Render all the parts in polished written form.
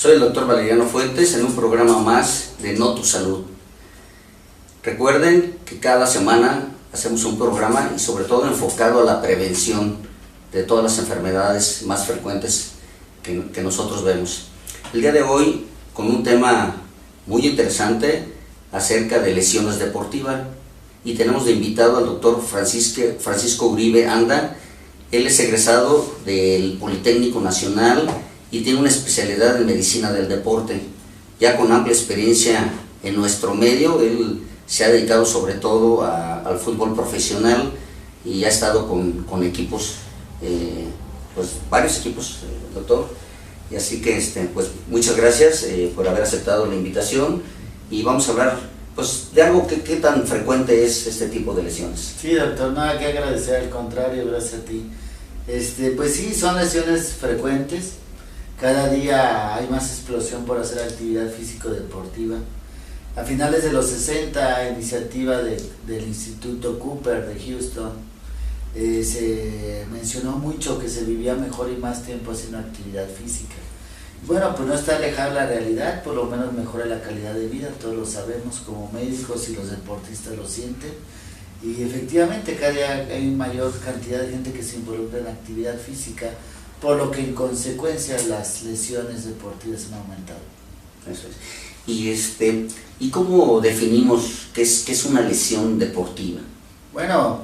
Soy el doctor Valeriano Fuentes en un programa más de No Tu Salud. Recuerden que cada semana hacemos un programa y sobre todo enfocado a la prevención de todas las enfermedades más frecuentes que nosotros vemos. El día de hoy con un tema muy interesante acerca de lesiones deportivas y tenemos de invitado al doctor Francisco Uribe Anda. Él es egresado del Politécnico Nacional y tiene una especialidad en medicina del deporte. Ya con amplia experiencia en nuestro medio, él se ha dedicado sobre todo al fútbol profesional y ha estado con equipos, pues varios equipos, doctor. Y así que pues muchas gracias por haber aceptado la invitación y vamos a hablar pues de algo que tan frecuente es este tipo de lesiones. Sí, doctor, nada que agradecer, al contrario, gracias a ti. Pues sí, son lesiones frecuentes. Cada día hay más explosión por hacer actividad físico-deportiva. A finales de los 60, iniciativa del Instituto Cooper de Houston, se mencionó mucho que se vivía mejor y más tiempo haciendo actividad física. Bueno, pues no está alejada la realidad, por lo menos mejora la calidad de vida, todos lo sabemos como médicos y los deportistas lo sienten. Y efectivamente cada día hay mayor cantidad de gente que se involucra en actividad física, por lo que en consecuencia las lesiones deportivas han aumentado. Eso es. ¿Y cómo definimos qué es una lesión deportiva? Bueno,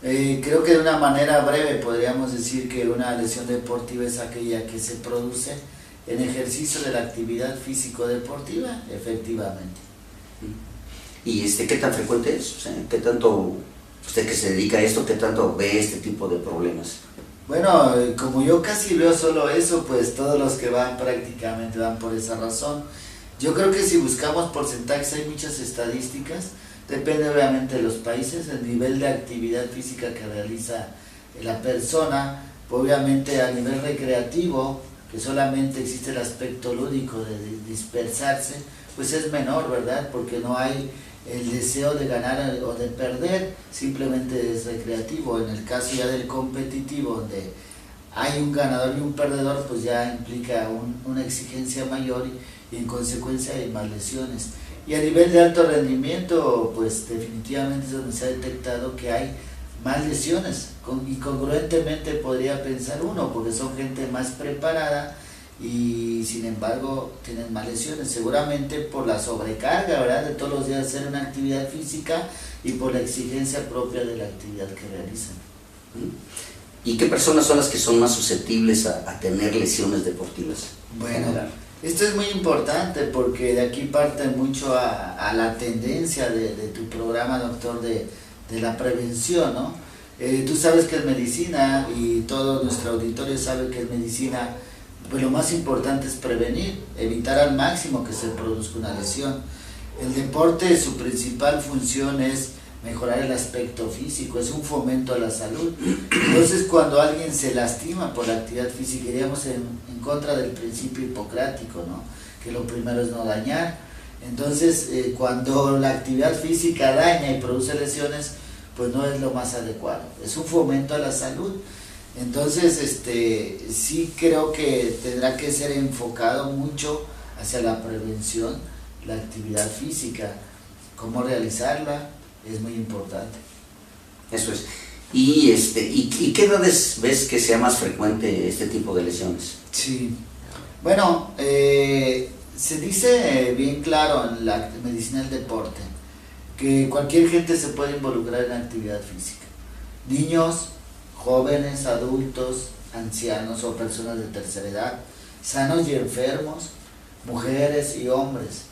creo que de una manera breve podríamos decir que una lesión deportiva es aquella que se produce en ejercicio de la actividad físico-deportiva, efectivamente. ¿Y qué tan frecuente es? O sea, ¿qué tanto, usted que se dedica a esto, qué tanto ve este tipo de problemas? Bueno, como yo casi veo solo eso, pues todos los que van prácticamente van por esa razón. Yo creo que si buscamos porcentajes, hay muchas estadísticas, depende obviamente de los países, el nivel de actividad física que realiza la persona, obviamente a nivel recreativo, que solamente existe el aspecto lúdico de dispersarse, pues es menor, ¿verdad? Porque no hay el deseo de ganar o de perder, simplemente es recreativo. En el caso ya del competitivo, donde hay un ganador y un perdedor, pues ya implica una exigencia mayor y en consecuencia hay más lesiones. Y a nivel de alto rendimiento, pues definitivamente es donde se ha detectado que hay más lesiones, y congruentemente podría pensar uno, porque son gente más preparada y sin embargo tienen más lesiones, seguramente por la sobrecarga, ¿verdad?, de todos los días hacer una actividad física y por la exigencia propia de la actividad que realizan. ¿Y qué personas son las que son más susceptibles a tener lesiones deportivas? Bueno, esto es muy importante porque de aquí parte mucho a la tendencia de tu programa, doctor, de la prevención, ¿no? Tú sabes que es medicina y todo nuestro auditorio sabe que es medicina, pues lo más importante es prevenir, evitar al máximo que se produzca una lesión. El deporte, su principal función es mejorar el aspecto físico, es un fomento a la salud. Entonces cuando alguien se lastima por la actividad física, iríamos en contra del principio hipocrático, ¿no?, que lo primero es no dañar. Entonces cuando la actividad física daña y produce lesiones, pues no es lo más adecuado, es un fomento a la salud. Entonces sí creo que tendrá que ser enfocado mucho hacia la prevención, la actividad física, cómo realizarla es muy importante. Eso es. ¿Y qué edades ves que sea más frecuente este tipo de lesiones? Sí, bueno, se dice bien claro en la medicina del deporte que cualquier gente se puede involucrar en actividad física, niños, jóvenes, adultos, ancianos o personas de tercera edad, sanos y enfermos, mujeres y hombres.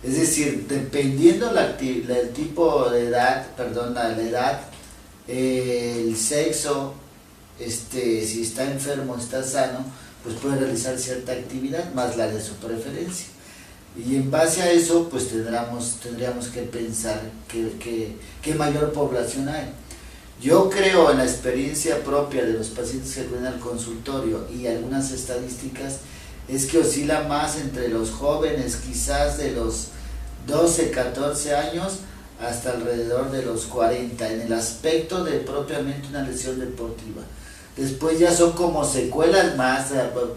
Es decir, dependiendo del tipo de edad, la edad, el sexo, si está enfermo o está sano, pues puede realizar cierta actividad, más la de su preferencia. Y en base a eso, pues tendríamos que pensar qué mayor población hay. Yo creo, en la experiencia propia de los pacientes que acuden al consultorio y algunas estadísticas, es que oscila más entre los jóvenes, quizás de los 12, 14 años hasta alrededor de los 40, en el aspecto de propiamente una lesión deportiva. después ya son como secuelas más,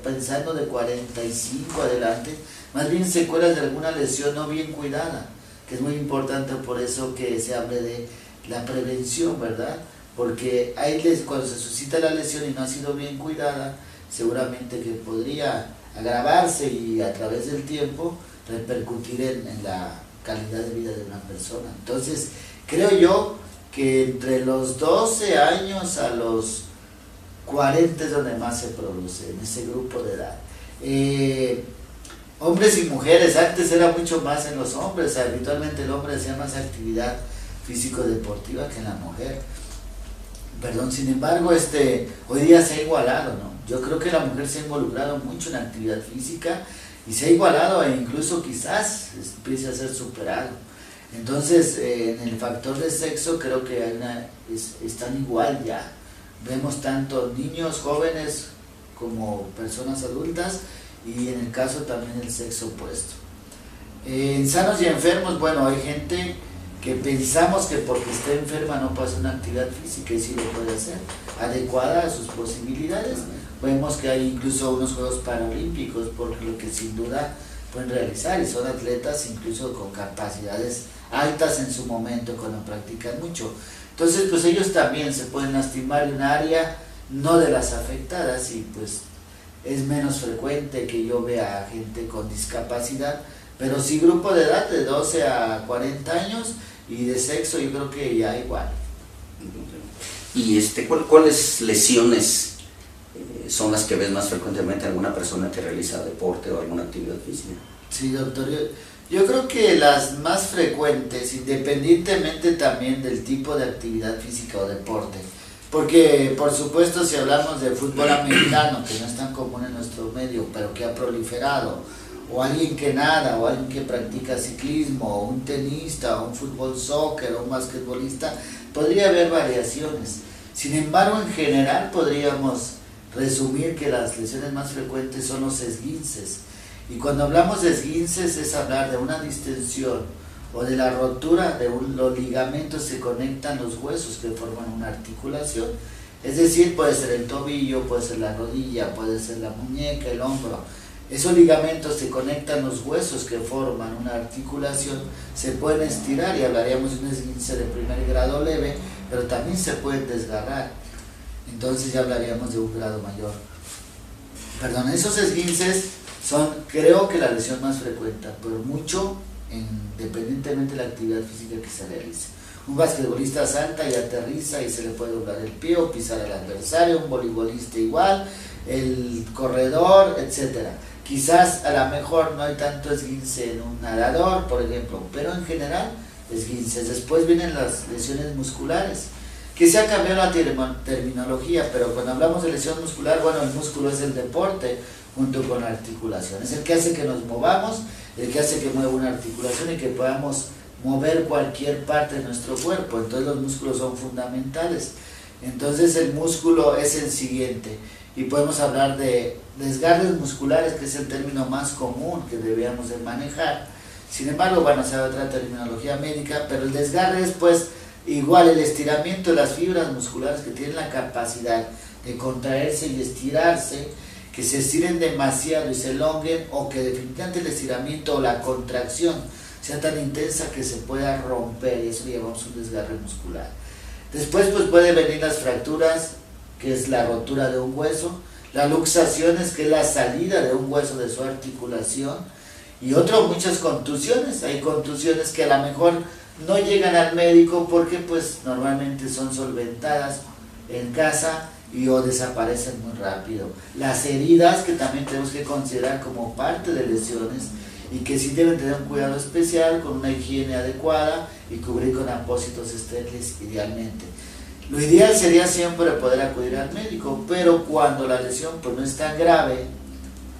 pensando de 45 adelante, más bien secuelas de alguna lesión no bien cuidada, que es muy importante, por eso que se hable de la prevención, ¿verdad? Porque cuando se suscita la lesión y no ha sido bien cuidada, seguramente que podría agravarse y a través del tiempo repercutir en la calidad de vida de una persona. Entonces, creo yo que entre los 12 años a los 40 es donde más se produce, en ese grupo de edad. Hombres y mujeres, antes era mucho más en los hombres, habitualmente el hombre hacía más actividad físico-deportiva que en la mujer. Sin embargo, hoy día se ha igualado, ¿no? Yo creo que la mujer se ha involucrado mucho en la actividad física y se ha igualado e incluso quizás empiece a ser superado. Entonces, en el factor de sexo creo que están igual ya. Vemos tanto niños, jóvenes, como personas adultas, y en el caso también el sexo opuesto. En sanos y enfermos, bueno, hay gente que pensamos que porque esté enferma no puede hacer una actividad física, y sí lo puede hacer, adecuada a sus posibilidades. Vemos que hay incluso unos Juegos Paralímpicos, por lo que sin duda pueden realizar, y son atletas incluso con capacidades altas en su momento cuando practican mucho. Entonces, pues ellos también se pueden lastimar en un área no de las afectadas, y pues es menos frecuente que yo vea gente con discapacidad, pero sí grupo de edad de 12 a 40 años, y de sexo yo creo que ya igual. ¿Y cuáles lesiones son las que ves más frecuentemente en alguna persona que realiza deporte o alguna actividad física? Sí, doctor, yo creo que las más frecuentes, independientemente también del tipo de actividad física o deporte, porque por supuesto si hablamos de fútbol americano, que no es tan común en nuestro medio, pero que ha proliferado, o alguien que nada, o alguien que practica ciclismo, o un tenista, o un fútbol soccer, o un basquetbolista, podría haber variaciones. Sin embargo, en general podríamos resumir que las lesiones más frecuentes son los esguinces. Y cuando hablamos de esguinces es hablar de una distensión o de la rotura de los ligamentos que conectan los huesos que forman una articulación. Es decir, puede ser el tobillo, puede ser la rodilla, puede ser la muñeca, el hombro. Esos ligamentos que conectan los huesos que forman una articulación se pueden estirar, y hablaríamos de un esguince de primer grado leve, pero también se pueden desgarrar. Entonces ya hablaríamos de un grado mayor. Esos esguinces son, creo que la lesión más frecuente, pero mucho independientemente de la actividad física que se realice. Un basquetbolista salta y aterriza y se le puede doblar el pie o pisar al adversario, un voleibolista igual, el corredor, etcétera. Quizás a lo mejor no hay tanto esguince en un nadador, por ejemplo, pero en general esguinces. Después vienen las lesiones musculares, que se ha cambiado la terminología, pero cuando hablamos de lesión muscular, bueno, el músculo es el deporte junto con la articulación, es el que hace que nos movamos, el que hace que mueva una articulación y que podamos mover cualquier parte de nuestro cuerpo. Entonces los músculos son fundamentales. Entonces el músculo es el siguiente, y podemos hablar de desgarres musculares, que es el término más común que debíamos de manejar. Sin embargo, bueno, se da otra terminología médica, pero el desgarre es pues igual el estiramiento de las fibras musculares que tienen la capacidad de contraerse y estirarse, que se estiren demasiado y se elonguen, o que definitivamente el estiramiento o la contracción sea tan intensa que se pueda romper, y eso le llamamos un desgarre muscular. Después pues pueden venir las fracturas, que es la rotura de un hueso, las luxaciones, que es la salida de un hueso de su articulación, y muchas contusiones. Hay contusiones que a lo mejor no llegan al médico porque pues normalmente son solventadas en casa o desaparecen muy rápido. Las heridas, que también tenemos que considerar como parte de lesiones, y que sí deben tener un cuidado especial con una higiene adecuada y cubrir con apósitos estériles idealmente. Lo ideal sería siempre poder acudir al médico, pero cuando la lesión pues no es tan grave,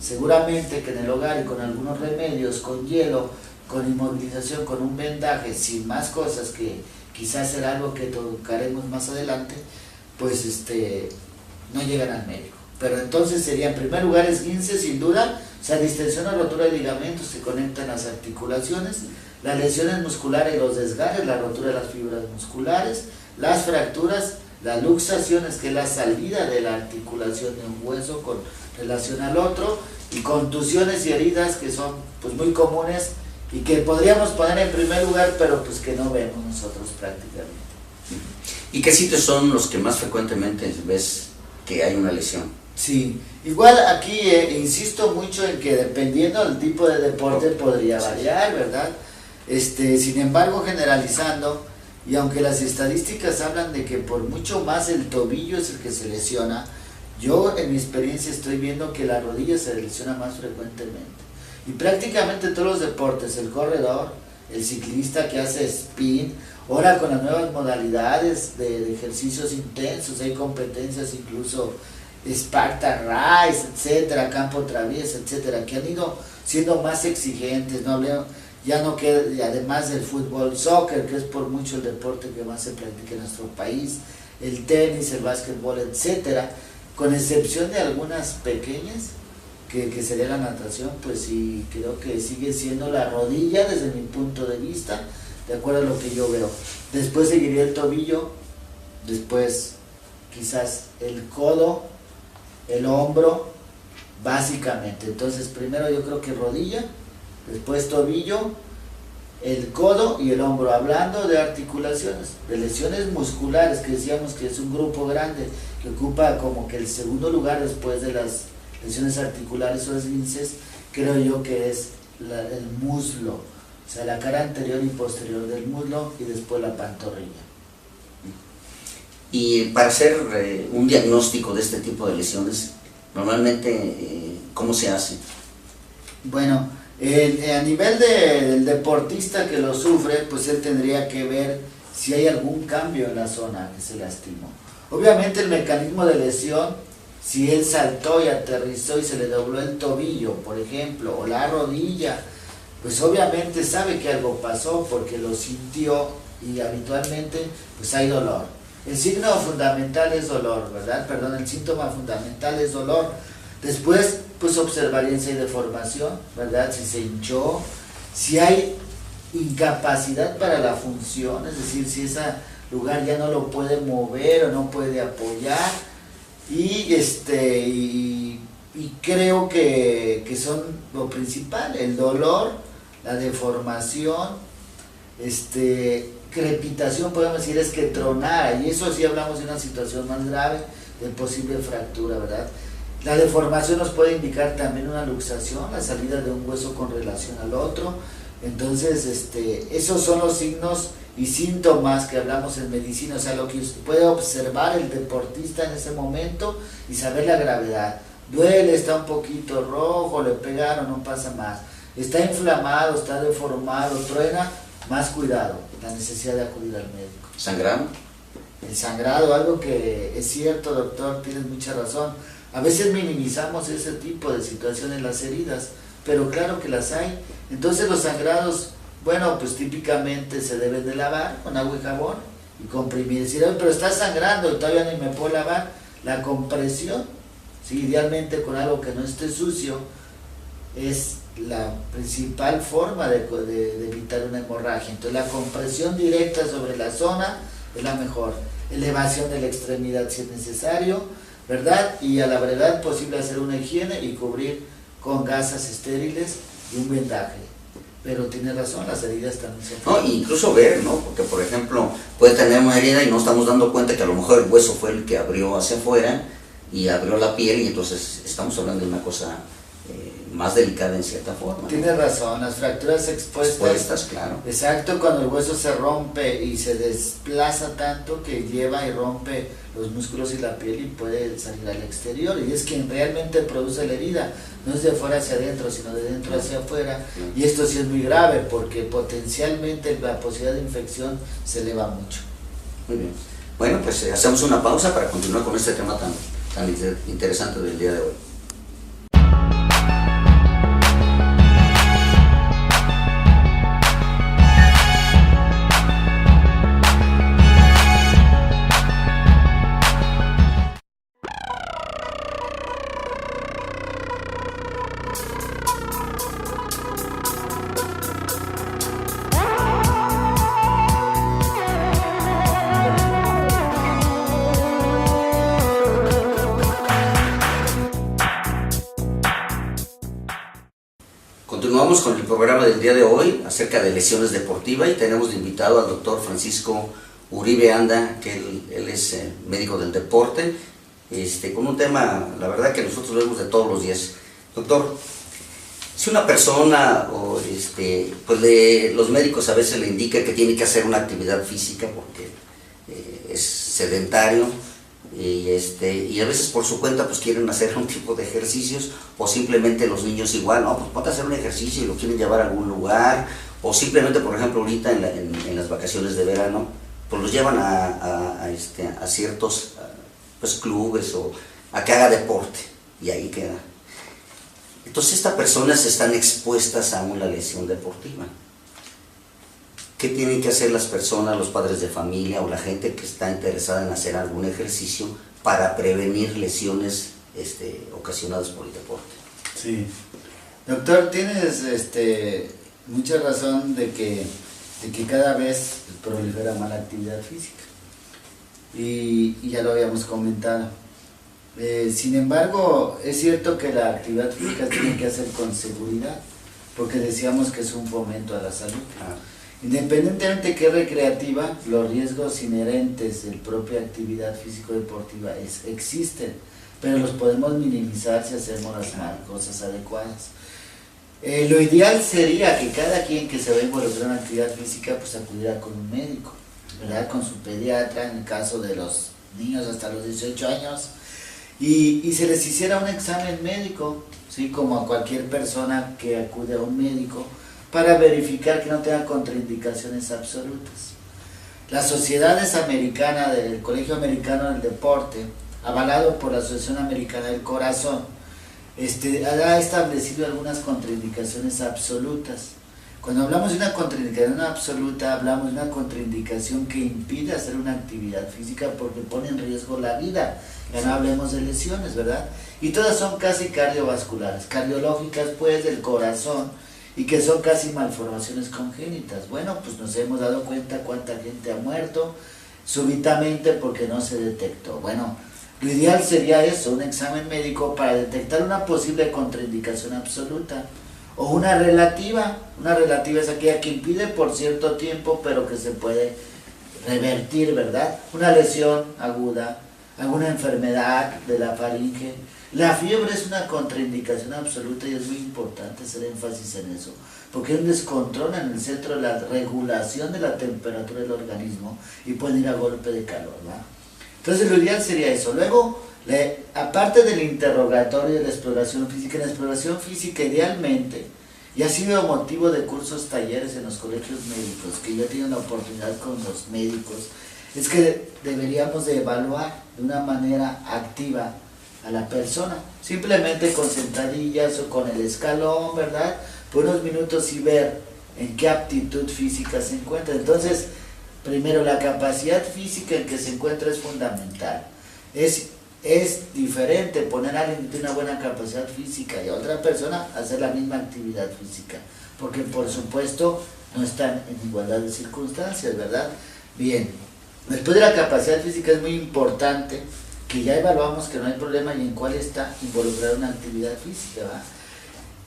seguramente que en el hogar y con algunos remedios, con hielo, con inmovilización, con un vendaje, sin más cosas, que quizás será algo que tocaremos más adelante, pues no llegan al médico. Pero entonces sería en primer lugar esguince, sin duda, o sea, distensión o rotura de ligamentos que conectan las articulaciones, las lesiones musculares y los desgarres, la rotura de las fibras musculares, las fracturas, La luxación es que es la salida de la articulación de un hueso con relación al otro, y contusiones y heridas que son pues muy comunes y que podríamos poner en primer lugar, pero pues que no vemos nosotros prácticamente. ¿Y qué sitios son los que más frecuentemente ves que hay una lesión? Sí, igual aquí insisto mucho en que dependiendo del tipo de deporte podría variar, ¿verdad? Sin embargo, generalizando, y aunque las estadísticas hablan de que por mucho más el tobillo es el que se lesiona, yo en mi experiencia estoy viendo que la rodilla se lesiona más frecuentemente. Y prácticamente todos los deportes, el corredor, el ciclista que hace spin, ahora con las nuevas modalidades de ejercicios intensos, hay competencias incluso Spartan Race, etcétera, campo traviesa, etcétera, que han ido siendo más exigentes, ¿no? Ya no queda, y además del fútbol, soccer, que es por mucho el deporte que más se practica en nuestro país, el tenis, el básquetbol, etcétera, con excepción de algunas pequeñas, que sería la natación, pues sí, creo que sigue siendo la rodilla desde mi punto de vista, de acuerdo a lo que yo veo. Después seguiría el tobillo, después quizás el codo, el hombro, básicamente. Entonces primero yo creo que rodilla, después tobillo, el codo y el hombro. Hablando de articulaciones, de lesiones musculares, que decíamos que es un grupo grande, que ocupa como que el segundo lugar después de las lesiones articulares o esguinces, creo yo que es el muslo, o sea, la cara anterior y posterior del muslo, y después la pantorrilla. Y para hacer un diagnóstico de este tipo de lesiones, normalmente, ¿cómo se hace? Bueno, a nivel del deportista que lo sufre, pues él tendría que ver si hay algún cambio en la zona que se lastimó. Obviamente el mecanismo de lesión, si él saltó y aterrizó y se le dobló el tobillo, por ejemplo, o la rodilla, pues obviamente sabe que algo pasó porque lo sintió, y habitualmente pues hay dolor. El signo fundamental es dolor, ¿verdad? Perdón, el síntoma fundamental es dolor. Después pues observaría si hay deformación, ¿verdad? Si se hinchó, si hay incapacidad para la función, es decir, si ese lugar ya no lo puede mover o no puede apoyar. Y creo que son lo principal, el dolor, la deformación, crepitación, podemos decir, es que tronara, y eso sí hablamos de una situación más grave, de posible fractura, ¿verdad? La deformación nos puede indicar también una luxación, la salida de un hueso con relación al otro. Entonces, esos son los signos y síntomas que hablamos en medicina, o sea, lo que puede observar el deportista en ese momento y saber la gravedad. Duele, está un poquito rojo, le pegaron, no pasa más. Está inflamado, está deformado, truena, más cuidado, la necesidad de acudir al médico. ¿Sangrado? El sangrado, algo que es cierto, doctor, tienes mucha razón. A veces minimizamos ese tipo de situaciones en las heridas, pero claro que las hay. Entonces los sangrados, bueno, pues típicamente se deben de lavar con agua y jabón y comprimir. Decir, pero está sangrando y todavía ni me puedo lavar. La compresión, ¿sí? Idealmente con algo que no esté sucio, es la principal forma de evitar una hemorragia. Entonces la compresión directa sobre la zona es la mejor. Elevación de la extremidad si es necesario, ¿verdad? Y a la brevedad posible hacer una higiene y cubrir con gasas estériles y un vendaje. Pero tiene razón, las heridas también se No, incluso ver, ¿no? Porque por ejemplo puede tener una herida y no estamos dando cuenta que a lo mejor el hueso fue el que abrió hacia afuera y abrió la piel, y entonces estamos hablando de una cosa más delicada en cierta forma, ¿no? Tiene razón, las fracturas expuestas, claro. Exacto, cuando el hueso se rompe y se desplaza tanto que lleva y rompe los músculos y la piel y puede salir al exterior, y es quien realmente produce la herida, no es de fuera hacia adentro, sino de dentro hacia afuera, y esto sí es muy grave porque potencialmente la posibilidad de infección se eleva mucho. Muy bien, bueno, pues hacemos una pausa para continuar con este tema tan interesante del día de hoy. programa del día de hoy acerca de lesiones deportivas y tenemos de invitado al doctor Francisco Uribe Anda, que él es médico del deporte, con un tema, la verdad, que nosotros vemos de todos los días. Doctor, si una persona, pues los médicos a veces le indican que tiene que hacer una actividad física porque es sedentario, y a veces por su cuenta pues quieren hacer un tipo de ejercicios, o simplemente los niños igual, no, pues ponte a hacer un ejercicio y lo quieren llevar a algún lugar, o simplemente, por ejemplo, ahorita en las vacaciones de verano, pues los llevan a ciertos pues, clubes o a que haga deporte, y ahí queda. Entonces estas personas están expuestas a una lesión deportiva. ¿Qué tienen que hacer las personas, los padres de familia o la gente que está interesada en hacer algún ejercicio para prevenir lesiones ocasionadas por el deporte? Sí, doctor, tienes mucha razón de que cada vez prolifera más la actividad física y ya lo habíamos comentado. Sin embargo, es cierto que la actividad física tiene que hacer con seguridad, porque decíamos que es un fomento a la salud. Independientemente de que es recreativa, los riesgos inherentes de la propia actividad físico-deportiva existen, pero los podemos minimizar si hacemos las cosas adecuadas. Lo ideal sería que cada quien que se va a involucrar en una actividad física pues acudiera con un médico, ¿verdad? Con su pediatra, en el caso de los niños hasta los 18 años, y se les hiciera un examen médico, ¿sí? Como a cualquier persona que acude a un médico, para verificar que no tenga contraindicaciones absolutas. Las sociedades americanas del Colegio Americano del Deporte, avalado por la Asociación Americana del Corazón, ha establecido algunas contraindicaciones absolutas. Cuando hablamos de una contraindicación absoluta, hablamos de una contraindicación que impide hacer una actividad física porque pone en riesgo la vida. Ya no hablemos de lesiones, ¿verdad? Y todas son casi cardiovasculares, cardiológicas pues del corazón, y que son casi malformaciones congénitas. Bueno, pues nos hemos dado cuenta cuánta gente ha muerto súbitamente porque no se detectó. Bueno, lo ideal sería eso, un examen médico para detectar una posible contraindicación absoluta o una relativa. Una relativa es aquella que impide por cierto tiempo pero que se puede revertir, ¿verdad? Una lesión aguda, alguna enfermedad de la faringe. La fiebre es una contraindicación absoluta y es muy importante hacer énfasis en eso, porque hay un descontrol en el centro de la regulación de la temperatura del organismo y puede ir a golpe de calor, ¿verdad? Entonces lo ideal sería eso. Luego, aparte del interrogatorio y de la exploración física idealmente, y ha sido motivo de cursos, talleres en los colegios médicos, que yo he tenido la oportunidad con los médicos, es que deberíamos de evaluar de una manera activa a la persona, simplemente con sentadillas o con el escalón, ¿verdad? Por unos minutos y ver en qué aptitud física se encuentra. Entonces, primero, la capacidad física en que se encuentra es fundamental. Es diferente poner a alguien que tiene una buena capacidad física y a otra persona hacer la misma actividad física, porque por supuesto no están en igualdad de circunstancias, ¿verdad? Bien, después de la capacidad física es muy importante que ya evaluamos que no hay problema y en cuál está involucrada una actividad física, ¿verdad?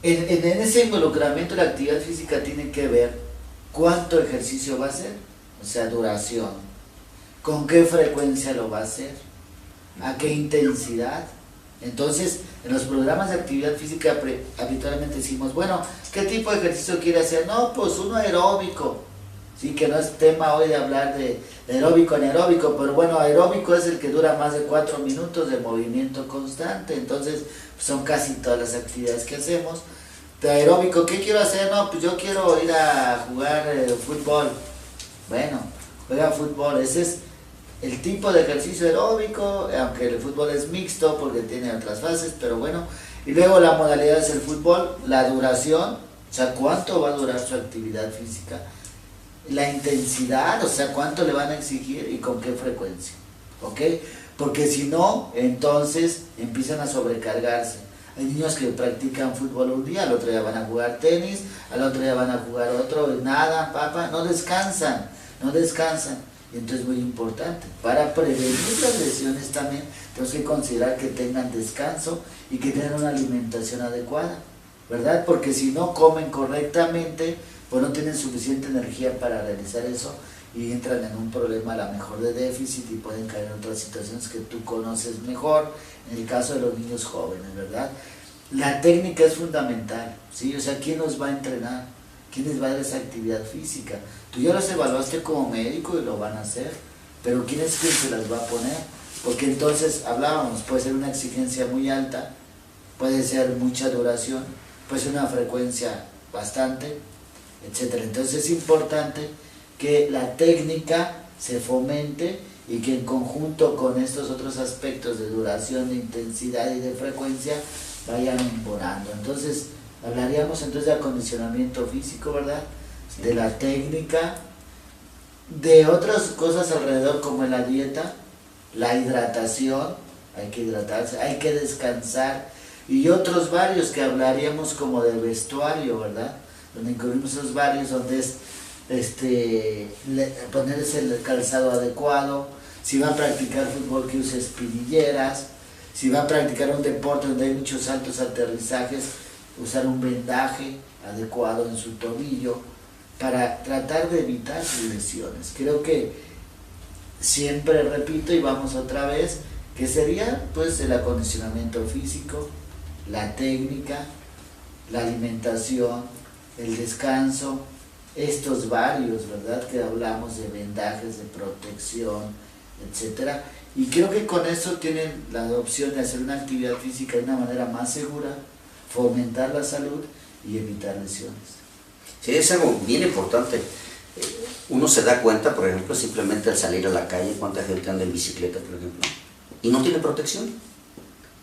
En ese involucramiento la actividad física tiene que ver cuánto ejercicio va a hacer, o sea, duración, con qué frecuencia lo va a hacer, a qué intensidad. Entonces, en los programas de actividad física habitualmente decimos, bueno, ¿qué tipo de ejercicio quiere hacer? No, pues uno aeróbico. Sí, que no es tema hoy de hablar de aeróbico anaeróbico, pero bueno, aeróbico es el que dura más de 4 minutos de movimiento constante, entonces pues son casi todas las actividades que hacemos. De aeróbico, ¿qué quiero hacer? No, pues yo quiero ir a jugar fútbol. Bueno, juega fútbol, ese es el tipo de ejercicio aeróbico, aunque el fútbol es mixto porque tiene otras fases, pero bueno. Y luego la modalidad es el fútbol, la duración, o sea, cuánto va a durar su actividad física, la intensidad, o sea, cuánto le van a exigir y con qué frecuencia, ¿ok? Porque si no, entonces empiezan a sobrecargarse. Hay niños que practican fútbol un día, al otro día van a jugar tenis, al otro día van a jugar otro, nada, papá, no descansan. Y entonces es muy importante, para prevenir las lesiones también, tenemos que considerar que tengan descanso y que tengan una alimentación adecuada. ¿verdad? Porque si no comen correctamente, pues no tienen suficiente energía para realizar eso y entran en un problema a lo mejor de déficit y pueden caer en otras situaciones que tú conoces mejor, en el caso de los niños jóvenes, ¿verdad? La técnica es fundamental, ¿sí? O sea, ¿quién nos va a entrenar? ¿Quién les va a dar esa actividad física? Tú ya los evaluaste como médico y lo van a hacer, pero ¿quién es quien se las va a poner? Porque entonces, hablábamos, puede ser una exigencia muy alta, puede ser mucha duración, puede ser una frecuencia bastante, etcétera. Entonces es importante que la técnica se fomente y que en conjunto con estos otros aspectos de duración, de intensidad y de frecuencia vayan mejorando. Entonces hablaríamos entonces de acondicionamiento físico, ¿verdad? Sí. De la técnica, de otras cosas alrededor como la dieta, la hidratación, hay que hidratarse, hay que descansar, y otros varios que hablaríamos como de vestuario, ¿verdad? Donde incluimos esos varios donde es ponerse el calzado adecuado, si va a practicar fútbol que use espinilleras, si va a practicar un deporte donde hay muchos saltos, aterrizajes, usar un vendaje adecuado en su tobillo para tratar de evitar lesiones. Creo que siempre repito y vamos otra vez, que sería pues el acondicionamiento físico, la técnica, la alimentación, el descanso, estos varios, ¿verdad? Que hablamos de vendajes, de protección, etcétera. Y creo que con eso tienen la opción de hacer una actividad física de una manera más segura, fomentar la salud y evitar lesiones. Sí, es algo bien importante. Uno se da cuenta, por ejemplo, simplemente al salir a la calle, cuánta gente anda en bicicleta, por ejemplo, y no tiene protección.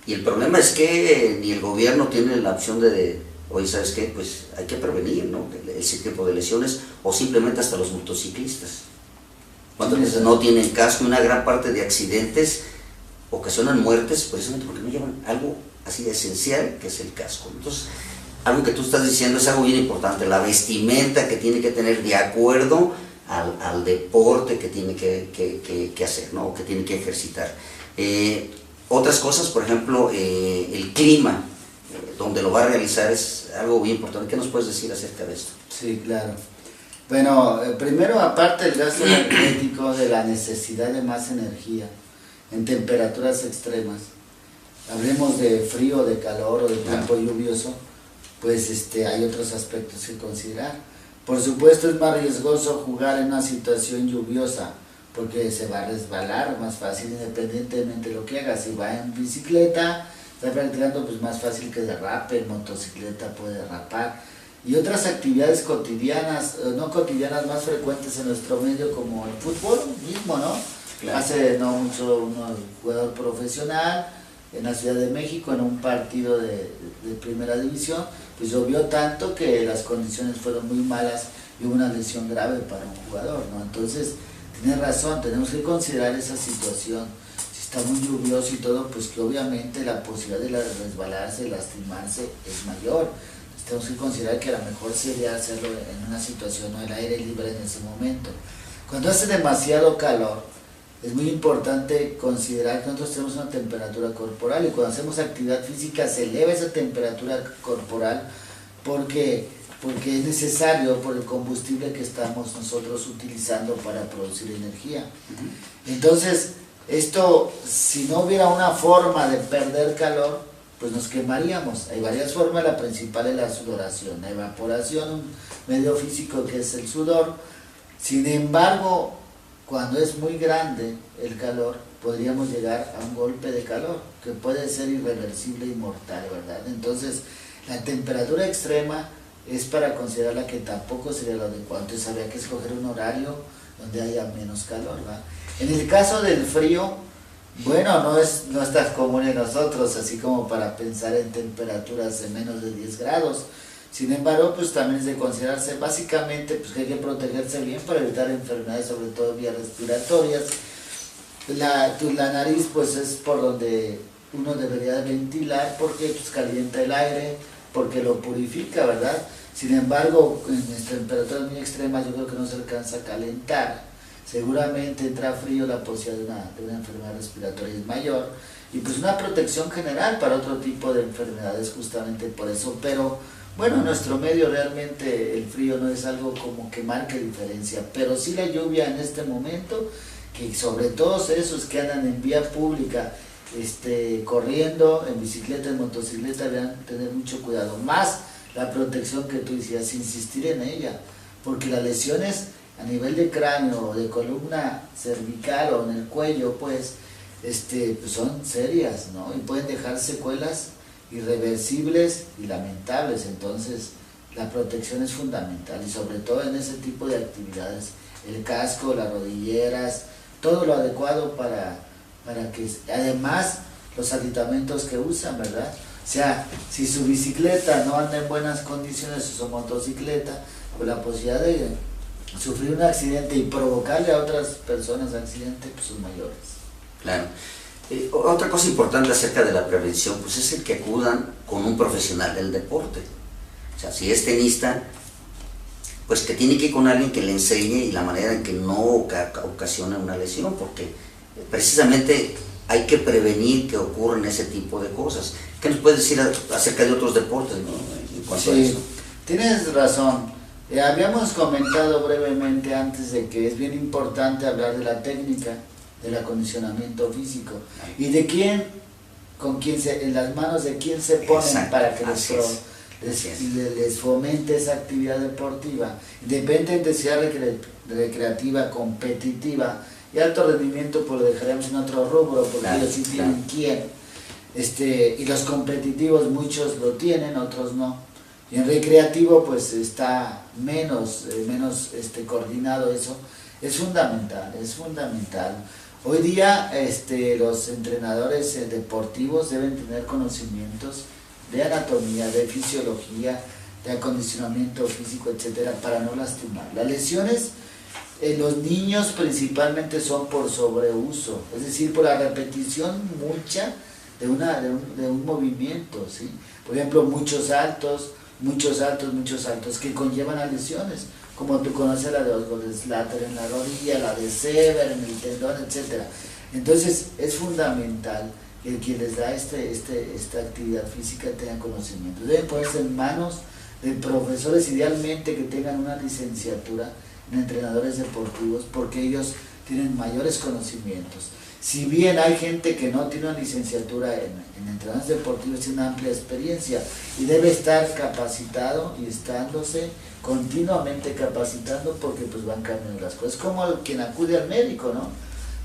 Y el problema es que ni el gobierno tiene la opción de oye, ¿sabes qué? Pues hay que prevenir, ¿no? Ese tipo de lesiones, o simplemente hasta los motociclistas. ¿Cuántas veces no tienen casco? Una gran parte de accidentes ocasionan muertes precisamente porque no llevan algo así de esencial que es el casco. Entonces, algo que tú estás diciendo es algo bien importante, la vestimenta que tiene que tener de acuerdo al deporte que tiene que hacer, ¿no? O que tiene que ejercitar. Otras cosas, por ejemplo, el clima donde lo va a realizar es algo bien importante. ¿Qué nos puedes decir acerca de esto? Sí, claro. Bueno, primero, aparte del gasto energético, de la necesidad de más energía en temperaturas extremas, hablemos de frío, de calor o de tiempo lluvioso, pues hay otros aspectos que considerar. Por supuesto es más riesgoso jugar en una situación lluviosa, porque se va a resbalar más fácil independientemente de lo que haga. Si va en bicicleta, está practicando, pues más fácil que derrape, en motocicleta puede derrapar. Y otras actividades cotidianas, no cotidianas, más frecuentes en nuestro medio, como el fútbol mismo, ¿no? Claro. Hace no mucho un jugador profesional en la Ciudad de México, en un partido de primera división, pues llovió tanto que las condiciones fueron muy malas y hubo una lesión grave para un jugador, ¿no? Entonces, tienes razón, tenemos que considerar esa situación. Si está muy lluvioso y todo, pues que obviamente la posibilidad de resbalarse, lastimarse es mayor. Entonces, tenemos que considerar que a lo mejor sería hacerlo en una situación al aire libre en ese momento. Cuando hace demasiado calor, es muy importante considerar que nosotros tenemos una temperatura corporal y cuando hacemos actividad física se eleva esa temperatura corporal porque es necesario por el combustible que estamos nosotros utilizando para producir energía. Entonces, esto, si no hubiera una forma de perder calor, pues nos quemaríamos. Hay varias formas, la principal es la sudoración, la evaporación, un medio físico que es el sudor. Sin embargo, cuando es muy grande el calor, podríamos llegar a un golpe de calor, que puede ser irreversible y mortal, ¿verdad? Entonces, la temperatura extrema es para considerarla que tampoco sería lo adecuado, entonces habría que escoger un horario donde haya menos calor, ¿verdad? En el caso del frío, bueno, no es tan común en nosotros, así como para pensar en temperaturas de menos de 10 grados, sin embargo, pues también es de considerarse, básicamente, pues que hay que protegerse bien para evitar enfermedades, sobre todo vías respiratorias. La nariz, pues es por donde uno debería ventilar, porque pues calienta el aire, porque lo purifica, ¿verdad? Sin embargo, en temperaturas muy extremas yo creo que no se alcanza a calentar. seguramente entra frío, la posibilidad de una enfermedad respiratoria es mayor, y pues una protección general para otro tipo de enfermedades justamente por eso. Pero bueno, en nuestro medio realmente el frío no es algo como que marque diferencia, pero sí la lluvia en este momento, que sobre todos esos que andan en vía pública, corriendo, en bicicleta, en motocicleta, deben tener mucho cuidado, más la protección que tú decías, insistir en ella, porque las lesiones a nivel de cráneo o de columna cervical o en el cuello, pues son serias, ¿no? Y pueden dejar secuelas irreversibles y lamentables. Entonces la protección es fundamental, y sobre todo en ese tipo de actividades, el casco, las rodilleras, todo lo adecuado para que, además, los aditamentos que usan, ¿verdad? O sea, si su bicicleta no anda en buenas condiciones, o su motocicleta, pues la posibilidad de sufrir un accidente y provocarle a otras personas accidente, pues son mayores. Claro. Otra cosa importante acerca de la prevención, pues es el que acudan con un profesional del deporte. O sea, si es tenista, pues que tiene que ir con alguien que le enseñe y la manera en que no ocasione una lesión, porque precisamente hay que prevenir que ocurran ese tipo de cosas. ¿Qué nos puedes decir acerca de otros deportes, ¿no? En cuanto a eso? Tienes razón. Habíamos comentado brevemente antes de que es bien importante hablar de la técnica, del acondicionamiento físico, y de quién, en las manos de quién se ponen. Exacto. Para que les fomente esa actividad deportiva, independientemente de si es recreativa, competitiva, y alto rendimiento, pues lo dejaremos en otro rubro, porque claro, ellos sí tienen quién. Y los competitivos muchos lo tienen, otros no. Y en recreativo pues está menos coordinado eso. Es fundamental, es fundamental. Hoy día los entrenadores deportivos deben tener conocimientos de anatomía, de fisiología, de acondicionamiento físico, etcétera, para no lastimar. Las lesiones en los niños principalmente son por sobreuso, es decir, por la repetición mucha de un movimiento, ¿sí? Por ejemplo, muchos saltos que conllevan a lesiones, como tú conoces la de Osgood-Schlatter en la rodilla, la de Sever en el tendón, etcétera. Entonces es fundamental que el quien les da esta actividad física tenga conocimiento. Deben ponerse en manos de profesores, idealmente que tengan una licenciatura en entrenadores deportivos, porque ellos tienen mayores conocimientos. Si bien hay gente que no tiene una licenciatura en entrenadores deportivos, tiene una amplia experiencia y debe estar capacitado y estándose continuamente capacitando, porque pues van cambiando las cosas. Como quien acude al médico, ¿no?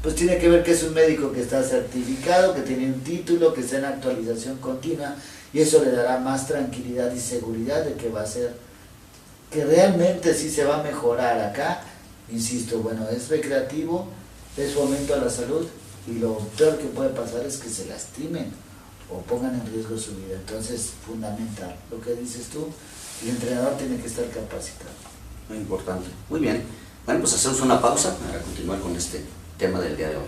Pues tiene que ver que es un médico que está certificado, que tiene un título, que está en actualización continua, y eso le dará más tranquilidad y seguridad de que va a ser, que realmente sí se va a mejorar. Acá, insisto, bueno, es recreativo, es fomento a la salud, y lo peor que puede pasar es que se lastimen o pongan en riesgo su vida. Entonces, fundamental, lo que dices tú, el entrenador tiene que estar capacitado. Muy importante. Muy bien. Bueno, pues hacemos una pausa para continuar con este tema del día de hoy.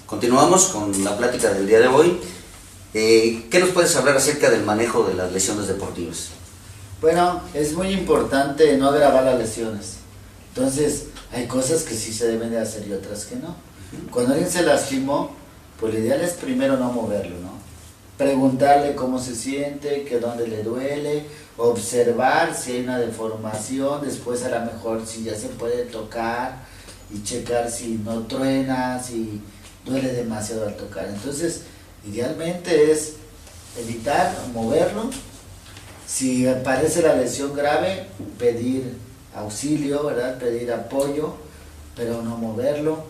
Continuamos con la plática del día de hoy. ¿Qué nos puedes hablar acerca del manejo de las lesiones deportivas? Bueno, es muy importante no agravar las lesiones. Entonces, hay cosas que sí se deben de hacer y otras que no. Cuando alguien se lastimó, pues lo ideal es primero no moverlo, ¿no? Preguntarle cómo se siente, que dónde le duele, observar si hay una deformación, después a lo mejor si ya se puede tocar y checar si no truena, si duele demasiado al tocar. Entonces, idealmente es evitar moverlo. Si aparece la lesión grave, pedir auxilio, ¿verdad? Pedir apoyo, pero no moverlo.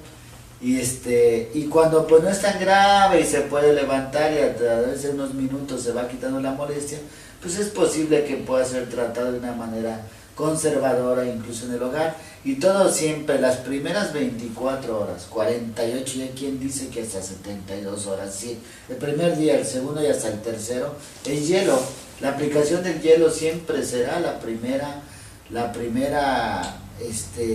Y cuando pues no es tan grave y se puede levantar y a través de unos minutos se va quitando la molestia, pues es posible que pueda ser tratado de una manera conservadora, incluso en el hogar, y todo siempre, las primeras 24 horas, 48, y hay quien dice que hasta 72 horas, sí, el primer día, el segundo y hasta el tercero, el hielo, la aplicación del hielo siempre será la primera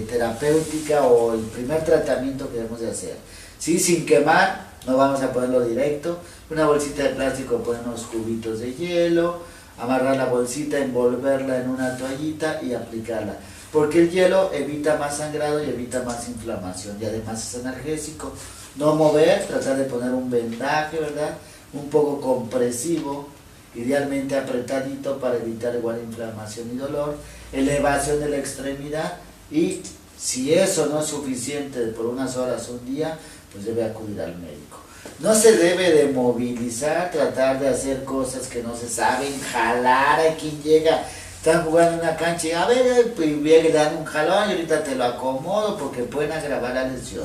terapéutica o el primer tratamiento que debemos de hacer, ¿sí? Sin quemar, no vamos a ponerlo directo, una bolsita de plástico, poner unos cubitos de hielo, amarrar la bolsita, envolverla en una toallita y aplicarla, porque el hielo evita más sangrado y evita más inflamación, y además es analgésico. No mover, tratar de poner un vendaje, ¿verdad? Un poco compresivo, idealmente apretadito para evitar igual inflamación y dolor, elevación de la extremidad, y si eso no es suficiente por unas horas o un día, pues debe acudir al médico. No se debe de movilizar, tratar de hacer cosas que no se saben, jalar a quien llega, están jugando en una cancha y a ver, pues le dan un jalón y ahorita te lo acomodo porque pueden agravar la lesión,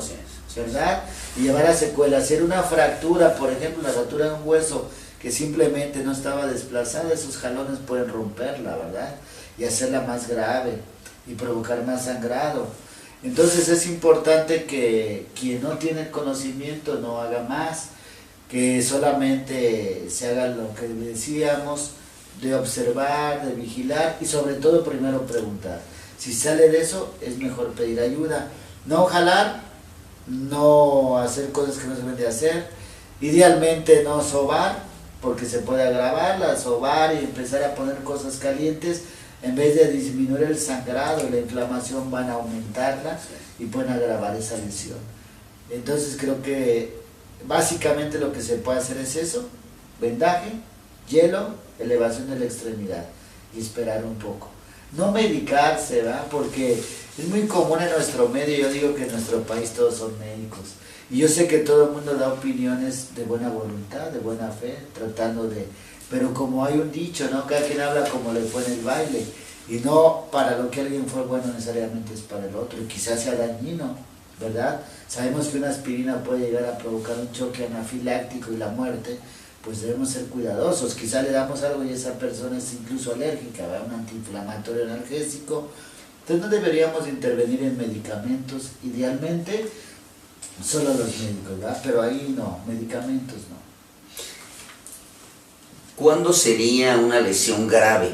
¿verdad? Y llevar a secuelas, hacer una fractura, por ejemplo, la fractura de un hueso que simplemente no estaba desplazada, esos jalones pueden romperla, ¿verdad? Y hacerla más grave y provocar más sangrado. Entonces es importante que quien no tiene conocimiento no haga más, que solamente se haga lo que decíamos, de observar, de vigilar y sobre todo primero preguntar. Si sale de eso es mejor pedir ayuda, no jalar, no hacer cosas que no se deben de hacer, idealmente no sobar porque se puede agravar, sobar y empezar a poner cosas calientes. En vez de disminuir el sangrado y la inflamación van a aumentarla y pueden agravar esa lesión. Entonces creo que básicamente lo que se puede hacer es eso, vendaje, hielo, elevación de la extremidad y esperar un poco. No medicarse, ¿verdad? Porque es muy común en nuestro medio, yo digo que en nuestro país todos son médicos. Y yo sé que todo el mundo da opiniones de buena voluntad, de buena fe, tratando de... Pero como hay un dicho, ¿no? Cada quien habla como le fue en el baile. Y no para lo que alguien fue bueno necesariamente es para el otro. Y quizás sea dañino, ¿verdad? Sabemos que una aspirina puede llegar a provocar un choque anafiláctico y la muerte. Pues debemos ser cuidadosos. Quizás le damos algo y esa persona es incluso alérgica, ¿verdad? Un antiinflamatorio analgésico. Entonces no deberíamos intervenir en medicamentos. Idealmente, solo los médicos, ¿verdad? Pero ahí no, medicamentos no. ¿Cuándo sería una lesión grave?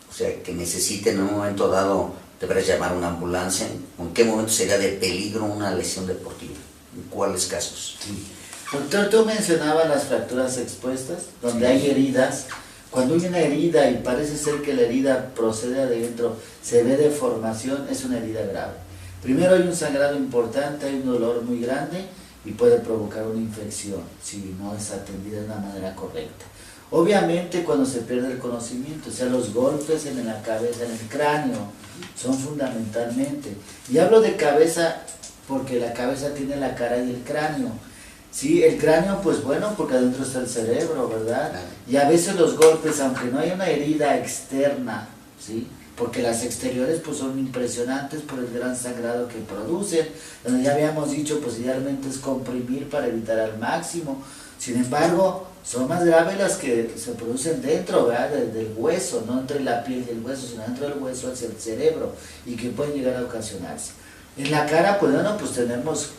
O sea, que necesite en un momento dado, deberás llamar a una ambulancia. ¿En qué momento sería de peligro una lesión deportiva? ¿En cuáles casos? Sí. Doctor, tú mencionabas las fracturas expuestas, donde hay heridas. Cuando hay una herida y parece ser que la herida procede de adentro, se ve deformación, es una herida grave. Primero hay un sangrado importante, hay un dolor muy grande y puede provocar una infección si no es atendida de una manera correcta. Obviamente cuando se pierde el conocimiento, o sea, los golpes en la cabeza, en el cráneo, son fundamentalmente. Y hablo de cabeza porque la cabeza tiene la cara y el cráneo. Sí, el cráneo, pues bueno, porque adentro está el cerebro, ¿verdad? Y a veces los golpes, aunque no haya una herida externa, ¿sí? Porque las exteriores pues son impresionantes por el gran sangrado que producen, donde ya habíamos dicho, pues idealmente es comprimir para evitar al máximo. Sin embargo, son más graves las que se producen dentro, ¿verdad? Del hueso, no entre la piel y el hueso, sino dentro del hueso hacia el cerebro, y que pueden llegar a ocasionarse. En la cara, pues bueno, pues tenemos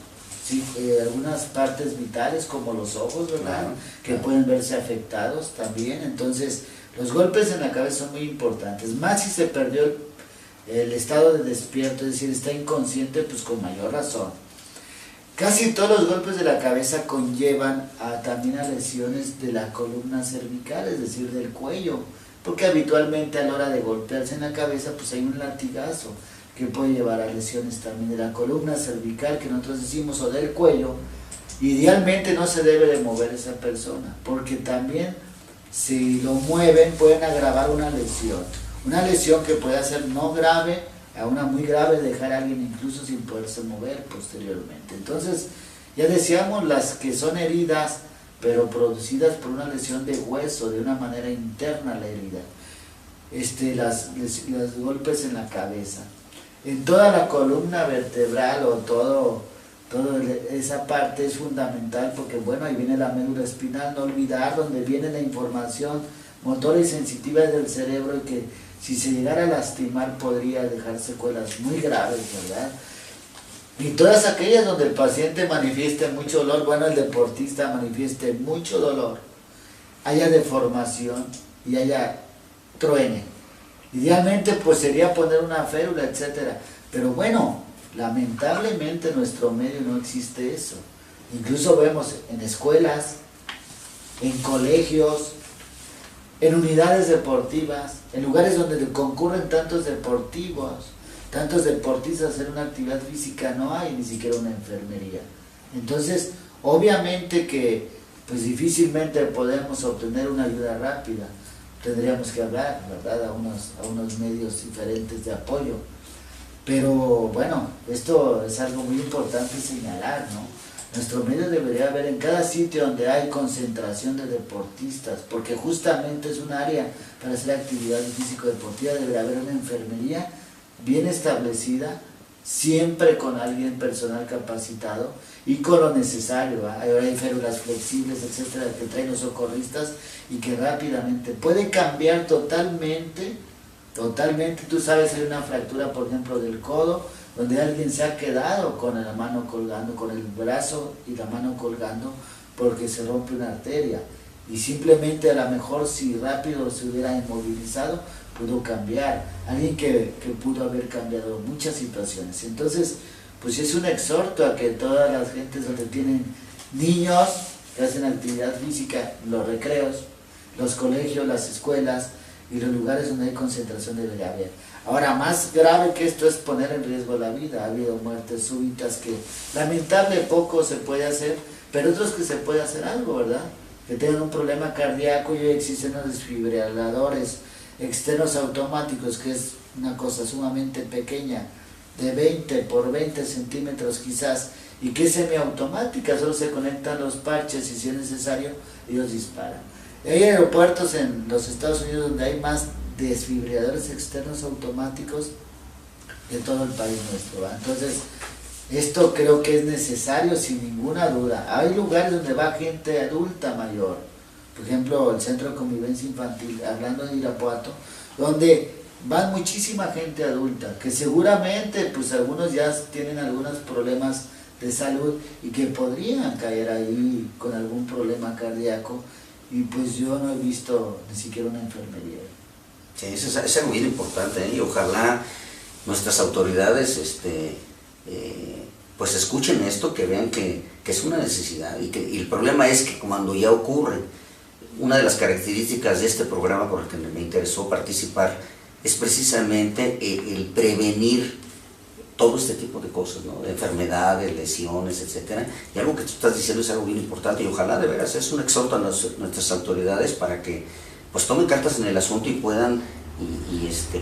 sí, algunas partes vitales como los ojos, ¿verdad? Que pueden verse afectados también. Entonces, los golpes en la cabeza son muy importantes, más si se perdió el estado de despierto, es decir, está inconsciente, pues con mayor razón. Casi todos los golpes de la cabeza conllevan también a lesiones de la columna cervical, es decir, del cuello, porque habitualmente a la hora de golpearse en la cabeza, pues hay un latigazo que puede llevar a lesiones también de la columna cervical, que nosotros decimos, o del cuello. Idealmente no se debe de mover esa persona, porque también si lo mueven pueden agravar una lesión que puede ser no grave, a una muy grave, dejar a alguien incluso sin poderse mover posteriormente. Entonces, ya decíamos, las que son heridas, pero producidas por una lesión de hueso, de una manera interna la herida, los golpes en la cabeza, en toda la columna vertebral o toda esa parte es fundamental, porque bueno, ahí viene la médula espinal, no olvidar, donde viene la información motora y sensitiva del cerebro, y que si se llegara a lastimar podría dejar secuelas muy graves, ¿verdad? Y todas aquellas donde el paciente manifieste mucho dolor, bueno, el deportista manifieste mucho dolor, haya deformación y haya truene. Idealmente pues sería poner una férula, etcétera, pero bueno, lamentablemente en nuestro medio no existe eso. Incluso vemos en escuelas, en colegios, en unidades deportivas, en lugares donde concurren tantos deportistas a hacer una actividad física, no hay ni siquiera una enfermería. Entonces, obviamente que pues difícilmente podemos obtener una ayuda rápida. Tendríamos que hablar, ¿verdad?, a unos medios diferentes de apoyo. Pero bueno, esto es algo muy importante señalar, ¿no? Nuestro medio debería haber en cada sitio donde hay concentración de deportistas, porque justamente es un área para hacer actividad físico-deportiva, debería haber una enfermería bien establecida, siempre con alguien personal capacitado y con lo necesario. Ahora hay férulas flexibles, etcétera, que traen los socorristas y que rápidamente puede cambiar totalmente. Tú sabes, hay una fractura, por ejemplo, del codo, donde alguien se ha quedado con la mano colgando, con el brazo y la mano colgando, porque se rompe una arteria. Y simplemente a lo mejor si rápido se hubiera inmovilizado, pudo cambiar. Alguien que pudo haber cambiado muchas situaciones. Entonces, pues es un exhorto a que todas las gentes donde tienen niños que hacen actividad física, los recreos, los colegios, las escuelas y los lugares donde hay concentración debería haber. Ahora, más grave que esto es poner en riesgo la vida. Ha habido muertes súbitas que lamentable poco se puede hacer, pero otros que se puede hacer algo, ¿verdad? Que tengan un problema cardíaco y hoy existen los desfibriladores externos automáticos, que es una cosa sumamente pequeña, de 20 por 20 centímetros quizás, y que es semiautomática, solo se conectan los parches y si es necesario, ellos disparan. Hay aeropuertos en los Estados Unidos donde hay más desfibriladores externos automáticos de todo el país nuestro, ¿verdad? Entonces, esto creo que es necesario sin ninguna duda. Hay lugares donde va gente adulta mayor, por ejemplo, el Centro de Convivencia Infantil, hablando de Irapuato, donde van muchísima gente adulta, que seguramente pues algunos ya tienen algunos problemas de salud y que podrían caer ahí con algún problema cardíaco, y pues yo no he visto ni siquiera una enfermería. Sí, eso es algo bien importante, ¿eh? Y ojalá nuestras autoridades pues escuchen esto, que vean que es una necesidad, y el problema es que cuando ya ocurre. Una de las características de este programa por el que me interesó participar es precisamente el prevenir todo este tipo de cosas, ¿no? De enfermedades, lesiones, etcétera. Y algo que tú estás diciendo es algo bien importante, y ojalá de veras es un exhorto a nuestras autoridades para que pues tomen cartas en el asunto y puedan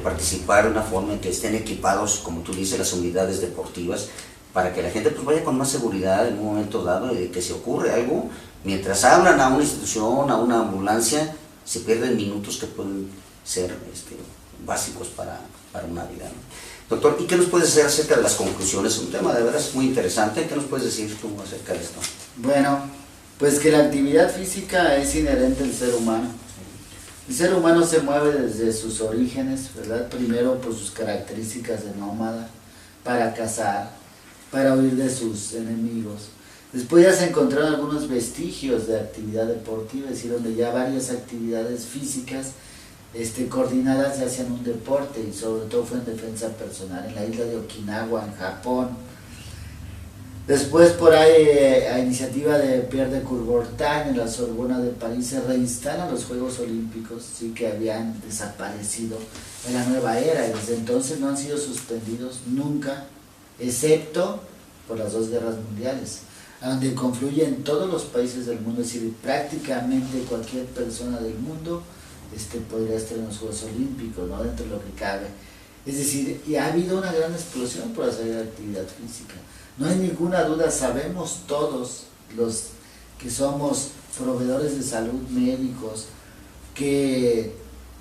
participar de una forma en que estén equipados, como tú dices, las unidades deportivas, para que la gente pues vaya con más seguridad en un momento dado, y de que si ocurre algo, mientras hablan a una institución, a una ambulancia, se pierden minutos que pueden ser básicos para una vida, ¿no? Doctor, ¿y qué nos puedes decir acerca de las conclusiones? Un tema de veras muy interesante. ¿Qué nos puedes decir tú acerca de esto? Bueno, pues que la actividad física es inherente al ser humano. El ser humano se mueve desde sus orígenes, ¿verdad? Primero por sus características de nómada, para cazar, para huir de sus enemigos. Después ya se encontraron algunos vestigios de actividad deportiva, es decir, donde ya varias actividades físicas coordinadas se hacían un deporte, y sobre todo fue en defensa personal, en la isla de Okinawa, en Japón. Después por ahí, a iniciativa de Pierre de Coubertin, en la Sorbona de París, se reinstalan los Juegos Olímpicos, sí, que habían desaparecido en la nueva era, y desde entonces no han sido suspendidos nunca, excepto por las 2 guerras mundiales, donde confluyen todos los países del mundo, es decir, prácticamente cualquier persona del mundo podría estar en los Juegos Olímpicos, ¿no? Dentro de lo que cabe. Es decir, y ha habido una gran explosión por hacer actividad física. No hay ninguna duda, sabemos todos los que somos proveedores de salud, médicos, que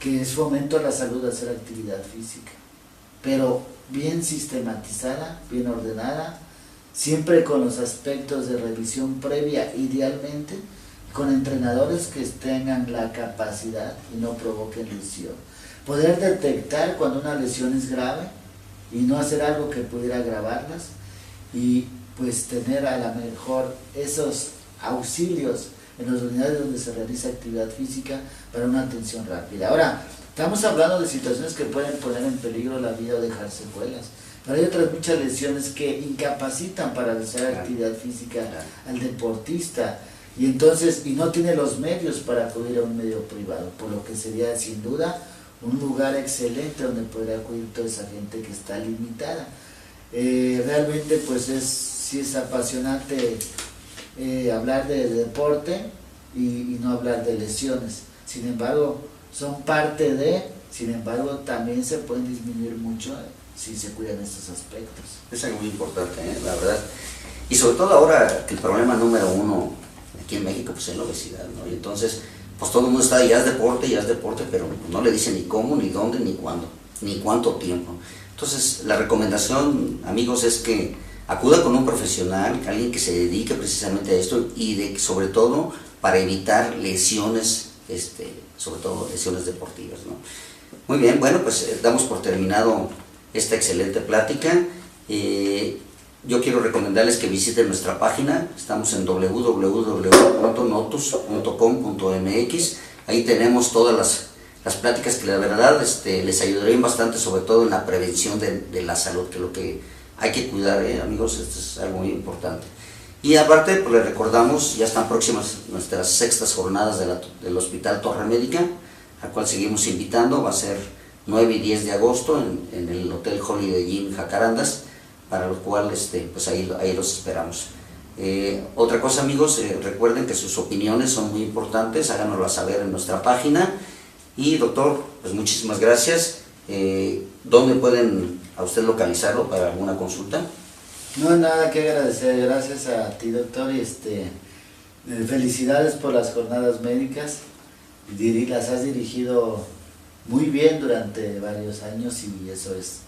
es fomento a la salud hacer actividad física, pero bien sistematizada, bien ordenada, siempre con los aspectos de revisión previa, idealmente con entrenadores que tengan la capacidad y no provoquen lesión. poder detectar cuando una lesión es grave y no hacer algo que pudiera agravarlas, y pues tener a lo mejor esos auxilios en las unidades donde se realiza actividad física para una atención rápida. Ahora, estamos hablando de situaciones que pueden poner en peligro la vida o dejar secuelas, pero hay otras muchas lesiones que incapacitan para realizar actividad física al deportista, y entonces, y no tiene los medios para acudir a un medio privado, por lo que sería sin duda un lugar excelente donde podría acudir toda esa gente que está limitada. Realmente pues sí es apasionante hablar de deporte y no hablar de lesiones. Sin embargo, son parte de, sin embargo también se pueden disminuir mucho si se cuidan estos aspectos. Es algo muy importante, la verdad. Y sobre todo ahora que el problema número uno aquí en México pues es la obesidad, ¿no? Y entonces pues todo el mundo está, ya es deporte, pero no le dice ni cómo, ni dónde, ni cuándo, ni cuánto tiempo. Entonces la recomendación, amigos, es que acuda con un profesional, alguien que se dedique precisamente a esto, y sobre todo para evitar lesiones, sobre todo lesiones deportivas, ¿no? Muy bien, bueno, pues damos por terminado esta excelente plática. Yo quiero recomendarles que visiten nuestra página. Estamos en www.notus.com.mx. Ahí tenemos todas las pláticas que la verdad les ayudarían bastante, sobre todo en la prevención de la salud, que es lo que hay que cuidar, amigos. Esto es algo muy importante. Y aparte, pues les recordamos, ya están próximas nuestras sextas jornadas del Hospital Torre Médica, al cual seguimos invitando. Va a ser 9 y 10 de agosto en el Hotel Holiday Inn Jacarandas, para lo cual pues ahí los esperamos. Otra cosa, amigos, recuerden que sus opiniones son muy importantes, háganoslas saber en nuestra página. Y doctor, pues muchísimas gracias. ¿Dónde pueden a usted localizarlo para alguna consulta? No, nada que agradecer, gracias a ti, doctor, y felicidades por las jornadas médicas. Las has dirigido muy bien durante varios años, y eso es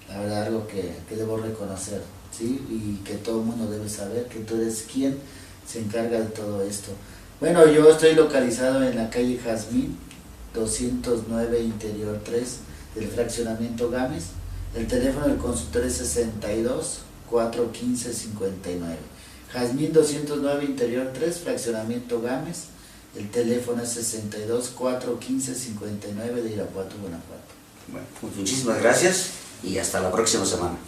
la verdad algo que debo reconocer, ¿sí? Y que todo el mundo debe saber que tú eres quien se encarga de todo esto. Bueno, yo estoy localizado en la calle Jazmín 209 Interior 3 del fraccionamiento Gámez. El teléfono del consultorio es 62 415 59. Jazmín 209 Interior 3, fraccionamiento Gámez. El teléfono es 62 415 59 de Irapuato, Guanajuato. Bueno, muchísimas gracias y hasta la próxima semana.